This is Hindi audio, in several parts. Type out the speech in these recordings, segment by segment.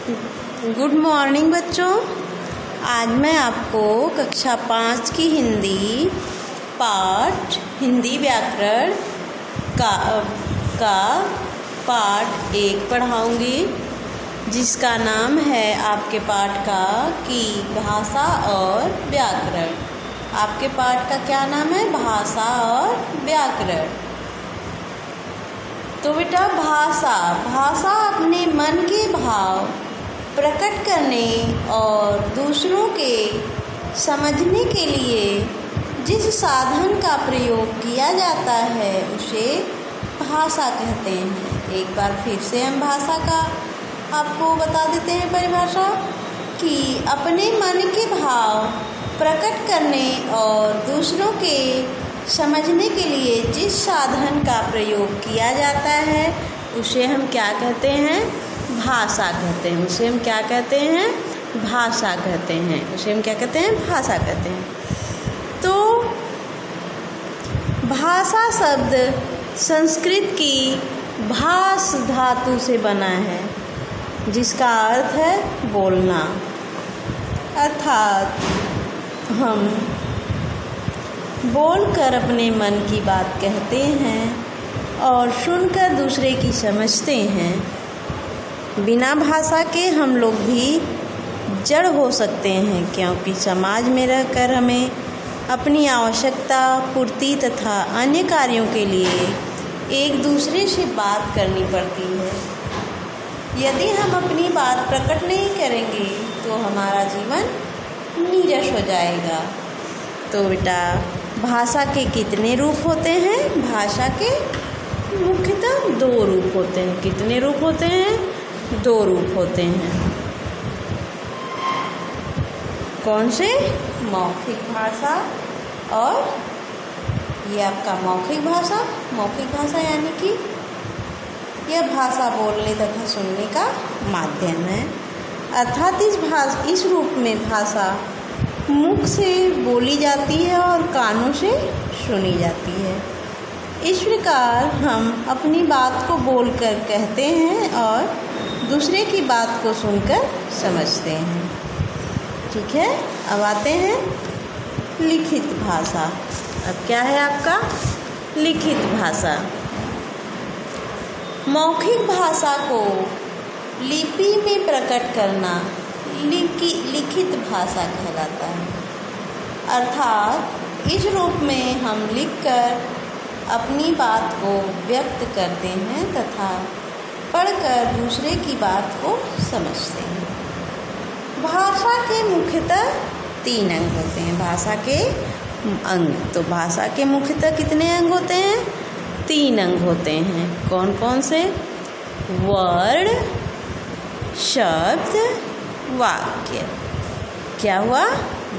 गुड मॉर्निंग बच्चों। आज मैं आपको कक्षा 5 की हिंदी पाठ हिंदी व्याकरण का पाठ 1 पढ़ाऊंगी, जिसका नाम है आपके पाठ का कि भाषा और व्याकरण। आपके पाठ का क्या नाम है? भाषा और व्याकरण। तो बेटा भाषा अपने मन के भाव प्रकट करने और दूसरों के समझने के लिए जिस साधन का प्रयोग किया जाता है उसे भाषा कहते हैं। एक बार फिर से हम भाषा का आपको बता देते हैं परिभाषा कि अपने मन के भाव प्रकट करने और दूसरों के समझने के लिए जिस साधन का प्रयोग किया जाता है उसे हम क्या कहते हैं? भाषा कहते हैं। उसे हम क्या कहते हैं? भाषा कहते हैं। उसे हम क्या कहते हैं? भाषा कहते हैं। तो भाषा शब्द संस्कृत की भाष धातु से बना है, जिसका अर्थ है बोलना। अर्थात हम बोलकर अपने मन की बात कहते हैं और सुनकर दूसरे की समझते हैं। बिना भाषा के हम लोग भी जड़ हो सकते हैं, क्योंकि समाज में रहकर हमें अपनी आवश्यकता पूर्ति तथा अन्य कार्यों के लिए एक दूसरे से बात करनी पड़ती है। यदि हम अपनी बात प्रकट नहीं करेंगे तो हमारा जीवन नीरस हो जाएगा। तो बेटा भाषा के कितने रूप होते हैं? भाषा के मुख्यतः 2 रूप होते हैं। कितने रूप होते हैं? 2 रूप होते हैं। कौन से? मौखिक भाषा और ये आपका मौखिक भाषा। मौखिक भाषा यानी कि यह भाषा बोलने तथा सुनने का माध्यम है। अर्थात इस रूप में भाषा मुख से बोली जाती है और कानों से सुनी जाती है। इस प्रकार हम अपनी बात को बोलकर कहते हैं और दूसरे की बात को सुनकर समझते हैं। ठीक है, अब आते हैं लिखित भाषा। अब क्या है आपका? लिखित भाषा। मौखिक भाषा को लिपि में प्रकट करना लिखित भाषा कहलाता है। अर्थात इस रूप में हम लिखकर अपनी बात को व्यक्त करते हैं तथा पढ़कर दूसरे की बात को समझते हैं। भाषा के मुख्यतः 3 अंग होते हैं। भाषा के अंग, तो भाषा के मुख्यतः कितने अंग होते हैं? 3 अंग होते हैं। कौन कौन से? वर्ड, शब्द, वाक्य। क्या हुआ?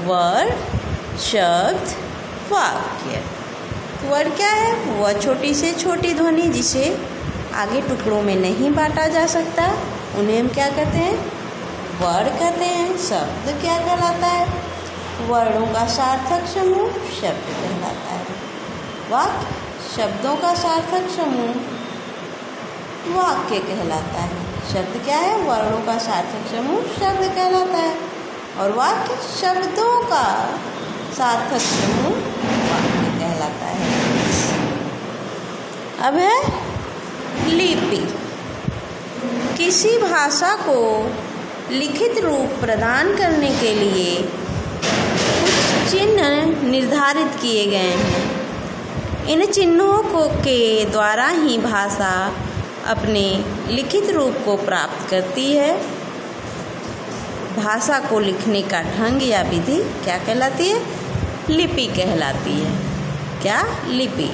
वर्ड, शब्द, वाक्य। वर्ड क्या है? वह छोटी से छोटी ध्वनि जिसे आगे टुकड़ों में नहीं बांटा जा सकता, उन्हें हम क्या कहते हैं? वर्ड कहते हैं। शब्द क्या कहलाता है? वर्णों का सार्थक समूह शब्द कहलाता है। वाक्य शब्दों का सार्थक समूह वाक्य कहलाता है। शब्द क्या है? वर्णों का सार्थक समूह शब्द कहलाता है और वाक्य शब्दों का सार्थक समूह वाक्य कहलाता है। अब है लिपि। किसी भाषा को लिखित रूप प्रदान करने के लिए कुछ चिन्ह निर्धारित किए गए हैं। इन चिन्हों के द्वारा ही भाषा अपने लिखित रूप को प्राप्त करती है। भाषा को लिखने का ढंग या विधि क्या कहलाती है? लिपि कहलाती है। क्या? लिपि।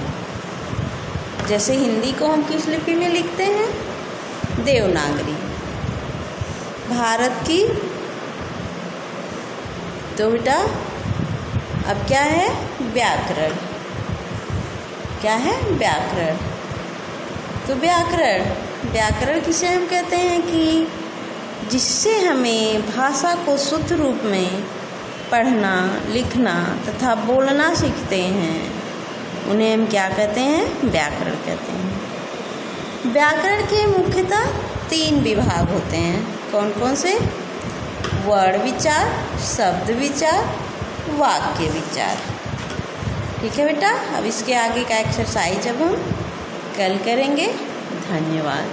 जैसे हिंदी को हम किस लिपि में लिखते हैं? देवनागरी। भारत की। तो बेटा अब क्या है? व्याकरण। क्या है? व्याकरण। तो व्याकरण किसे हम कहते हैं कि जिससे हमें भाषा को शुद्ध रूप में पढ़ना, लिखना तथा बोलना सीखते हैं, उन्हें हम क्या कहते हैं? व्याकरण कहते हैं। व्याकरण के मुख्यतः 3 विभाग होते हैं। कौन कौन से? वर्ड विचार, शब्द विचार, वाक्य विचार। ठीक है बेटा, अब इसके आगे का एक्सरसाइज अब हम कल करेंगे। धन्यवाद।